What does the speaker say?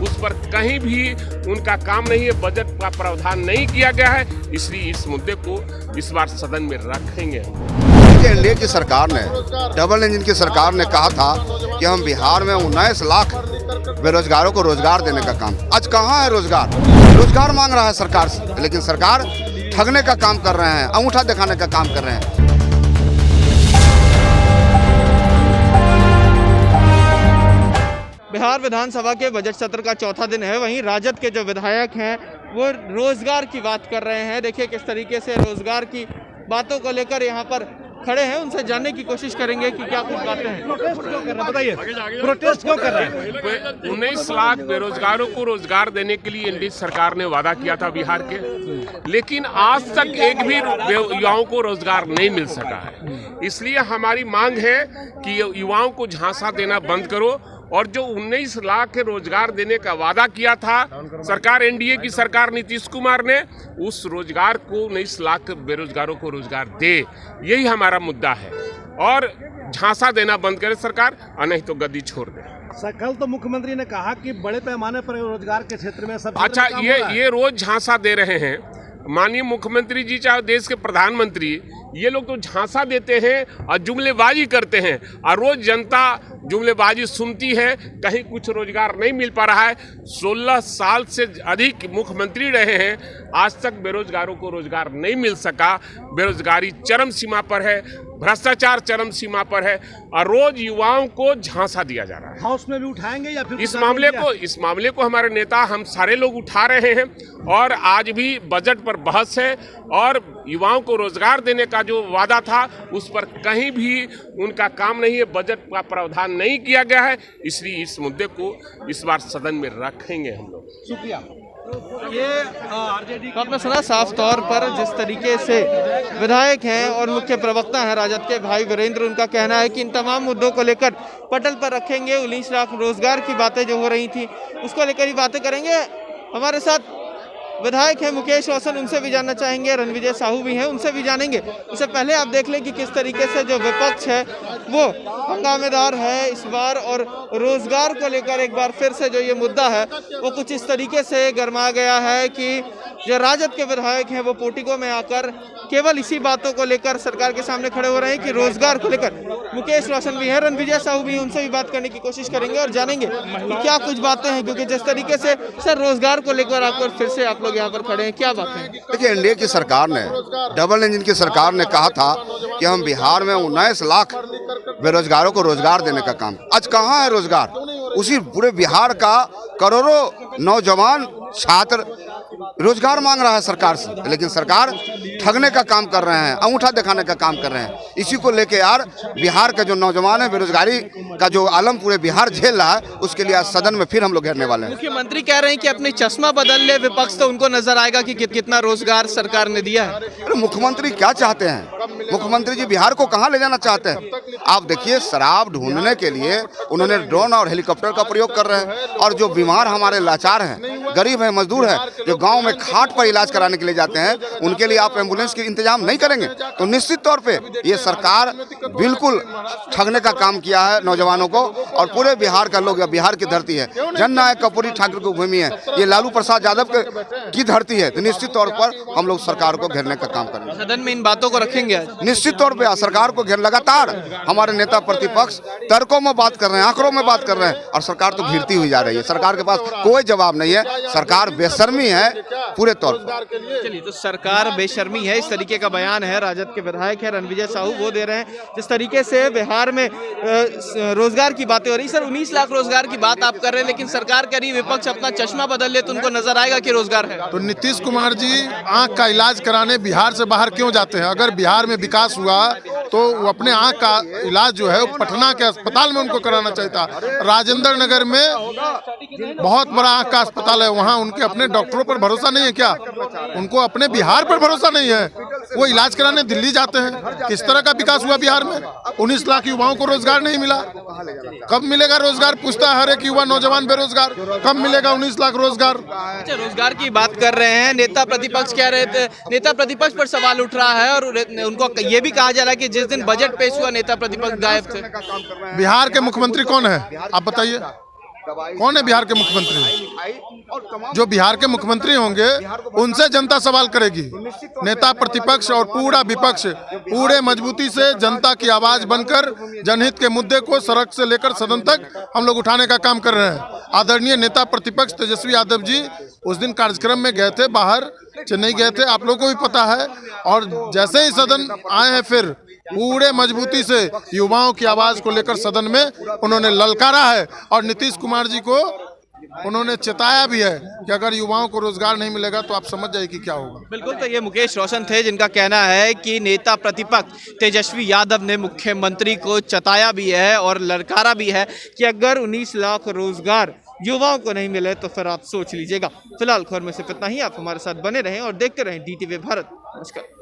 उस पर कहीं भी उनका काम नहीं है, बजट का प्रावधान नहीं किया गया है। इसलिए इस मुद्दे को इस बार सदन में रखेंगे। एनडीए की सरकार ने, डबल इंजन की सरकार ने कहा था कि हम बिहार में 19 लाख बेरोजगारों को रोजगार देने का काम। आज कहाँ है रोजगार? रोजगार मांग रहा है सरकार से, लेकिन सरकार ठगने का काम कर रहे हैं, अंगूठा दिखाने का काम कर रहे हैं। बिहार विधानसभा के बजट सत्र का चौथा दिन है। वहीं राजद के जो विधायक हैं वो रोजगार की बात कर रहे हैं। देखिए किस तरीके से रोजगार की बातों को लेकर यहाँ पर खड़े हैं। उनसे जानने की कोशिश करेंगे कि क्या कुछ बातें हैं। प्रोटेस्ट क्यों कर रहे हैं, बताइए, प्रोटेस्ट क्यों कर रहे हैं? 19 लाख बेरोजगारों को रोजगार देने के लिए एनडीए सरकार ने वादा किया था बिहार के, लेकिन आज तक एक भी युवाओं को रोजगार नहीं मिल सका है। इसलिए हमारी मांग है कि युवाओं को झांसा देना बंद करो और जो 19 लाख के रोजगार देने का वादा किया था सरकार, एनडीए की सरकार नीतीश कुमार ने, उस रोजगार को 19 लाख बेरोजगारों को रोजगार दे। यही हमारा मुद्दा है और झांसा देना बंद करे सरकार, और नहीं तो गद्दी छोड़ दे। कल तो मुख्यमंत्री ने कहा कि बड़े पैमाने पर रोजगार के क्षेत्र में सब अच्छा, ये रोज झांसा दे रहे हैं माननीय मुख्यमंत्री जी, चाहे देश के प्रधानमंत्री, ये लोग तो झांसा देते हैं और जुमलेबाजी करते हैं और रोज जनता जुमलेबाजी सुनती है। कहीं कुछ रोजगार नहीं मिल पा रहा है। 16 साल से अधिक मुख्यमंत्री रहे हैं, आज तक बेरोजगारों को रोजगार नहीं मिल सका। बेरोजगारी चरम सीमा पर है, भ्रष्टाचार चरम सीमा पर है और रोज युवाओं को झांसा दिया जा रहा है। हाउस में भी उठाएंगे या फिर इस मामले को हमारे नेता, हम सारे लोग उठा रहे हैं और आज भी बजट पर बहस है और युवाओं को रोजगार देने का जो वादा था उस पर कहीं भी उनका काम नहीं है, बजट का प्रावधान नहीं किया गया है। इसलिए इस मुद्दे को इस बार सदन में रखेंगे हम लोग। शुक्रिया। ये आरजेडी आपने सुना साफ तौर पर जिस तरीके से विधायक हैं और मुख्य प्रवक्ता हैं राजद के भाई वीरेंद्र, उनका कहना है कि इन तमाम मुद्दों को लेकर पटल पर रखेंगे। 19 लाख रोजगार की बातें जो हो रही थी उसको लेकर ही बातें करेंगे। हमारे साथ विधायक हैं मुकेश रोशन, उनसे भी जानना चाहेंगे। रणविजय साहू भी हैं, उनसे भी जानेंगे। उससे पहले आप देख लें कि किस तरीके से जो विपक्ष है वो हंगामेदार है इस बार और रोजगार को लेकर एक बार फिर से जो ये मुद्दा है वो कुछ इस तरीके से गरमा गया है कि जो राजद के विधायक हैं वो पोटिको में आकर केवल इसी बातों को लेकर सरकार के सामने खड़े हो रहे हैं कि रोजगार को लेकर। मुकेश रोशन भी हैं, रणविजय साहू भी, उनसे भी बात करने की कोशिश करेंगे और जानेंगे कि क्या कुछ बातें हैं, क्योंकि जिस तरीके से सर रोजगार को लेकर आपको फिर से आप लोग यहाँ पर खड़े हैं, क्या बातें हैं? देखिए, एनडीए की सरकार ने, डबल इंजन की सरकार ने कहा था कि हम बिहार में 19 लाख बेरोजगारों को रोजगार देने का काम। आज कहाँ है रोजगार? उसी पूरे बिहार का करोड़ों नौजवान छात्र रोजगार मांग रहा है सरकार से, लेकिन सरकार ठगने का काम कर रहे हैं, अंगूठा दिखाने का काम कर रहे हैं। इसी को लेके यार बिहार का जो नौजवान है, बेरोजगारी का जो आलम पूरे बिहार झेल रहा है, उसके लिए आज सदन में फिर हम लोग घेरने वाले हैं। मुख्यमंत्री कह रहे हैं कि अपनी चश्मा बदल ले विपक्ष तो उनको नजर आएगा कि कितना रोजगार सरकार ने दिया है। अरे मुख्यमंत्री क्या चाहते हैं? मुख्यमंत्री जी बिहार को कहाँ ले जाना चाहते हैं? आप देखिए, शराब ढूंढने के लिए उन्होंने ड्रोन और हेलीकॉप्टर का प्रयोग कर रहे हैं और जो बीमार हमारे लाचार हैं, गरीब है, मजदूर है, जो गांव में खाट पर इलाज कराने के लिए जाते हैं, उनके लिए आप एम्बुलेंस के इंतजाम नहीं करेंगे तो निश्चित तौर पे ये सरकार बिल्कुल ठगने का काम किया है नौजवानों को। और पूरे बिहार का लोग, बिहार की धरती है, जननायक कर्पूरी ठाकुर की भूमि है, ये लालू प्रसाद यादव की धरती है, तो निश्चित तौर पर हम लोग सरकार को घेरने का काम करेंगे। सदन में इन बातों को रखेंगे निश्चित तौर पे सरकार को घेर। लगातार हमारे नेता प्रतिपक्ष तर्कों में बात कर रहे हैं, आंकड़ों में बात कर रहे हैं और सरकार तो घिरती हुई जा रही है। सरकार के पास कोई जवाब नहीं है, सरकार बेशर्मी है पूरे तौर पर। चलिए, तो सरकार बेशर्मी है, इस तरीके का बयान है राजद के विधायक है रणविजय साहू, वो दे रहे हैं। जिस तरीके से बिहार में रोजगार की बातें हो रही, सर 19 लाख रोजगार की बात आप कर रहे हैं, लेकिन सरकार कह रही विपक्ष अपना चश्मा बदल ले तो उनको नजर आएगा कि रोजगार है। तो नीतीश कुमार जी आंख का इलाज कराने बिहार से बाहर क्यों जाते हैं? अगर बिहार में विकास हुआ तो वो अपने आंख का इलाज जो है पटना के अस्पताल में उनको कराना चाहिए था। राजेंद्र नगर में बहुत बड़ा आंख का अस्पताल है, वहाँ उनके अपने डॉक्टरों पर भरोसा नहीं है क्या? उनको अपने बिहार पर भरोसा नहीं है, वो इलाज कराने दिल्ली जाते हैं। किस तरह का विकास हुआ बिहार में? 19 लाख युवाओं को रोजगार नहीं मिला। कब मिलेगा रोजगार? पूछता है हर एक युवा नौजवान बेरोजगार, कब मिलेगा 19 लाख रोजगार? अच्छा, रोजगार की बात कर रहे हैं, नेता प्रतिपक्ष कह रहे थे, नेता प्रतिपक्ष पर सवाल उठ रहा है और उनको ये भी कहा जा रहा है कि जिस दिन बजट पेश हुआ नेता प्रतिपक्ष गायब थे। बिहार के मुख्यमंत्री कौन है आप बताइए? कौन है बिहार के मुख्यमंत्री? जो बिहार के मुख्यमंत्री होंगे उनसे जनता सवाल करेगी। नेता प्रतिपक्ष और पूरा विपक्ष पूरे मजबूती से जनता की आवाज बनकर जनहित के मुद्दे को सड़क से लेकर सदन तक हम लोग उठाने का काम कर रहे हैं। आदरणीय नेता प्रतिपक्ष तेजस्वी यादव जी उस दिन कार्यक्रम में गए थे, बाहर चेन्नई गए थे, आप लोगों को भी पता है। और जैसे ही सदन आए हैं फिर पूरे मजबूती से युवाओं की आवाज को लेकर सदन में उन्होंने ललकारा है और नीतीश कुमार जी को उन्होंने चेताया भी है कि अगर युवाओं को रोजगार नहीं मिलेगा तो आप समझ जाइए कि क्या होगा। बिल्कुल, तो ये मुकेश रोशन थे जिनका कहना है कि नेता प्रतिपक्ष तेजस्वी यादव ने मुख्यमंत्री को चताया भी है और ललकारा भी है कि अगर 19 लाख रोजगार युवाओं को नहीं मिले तो फिर आप सोच लीजिएगा। फिलहाल खबर में सिर्फ इतना ही। आप हमारे साथ बने रहें और देखते रहें DTV भारत। नमस्कार।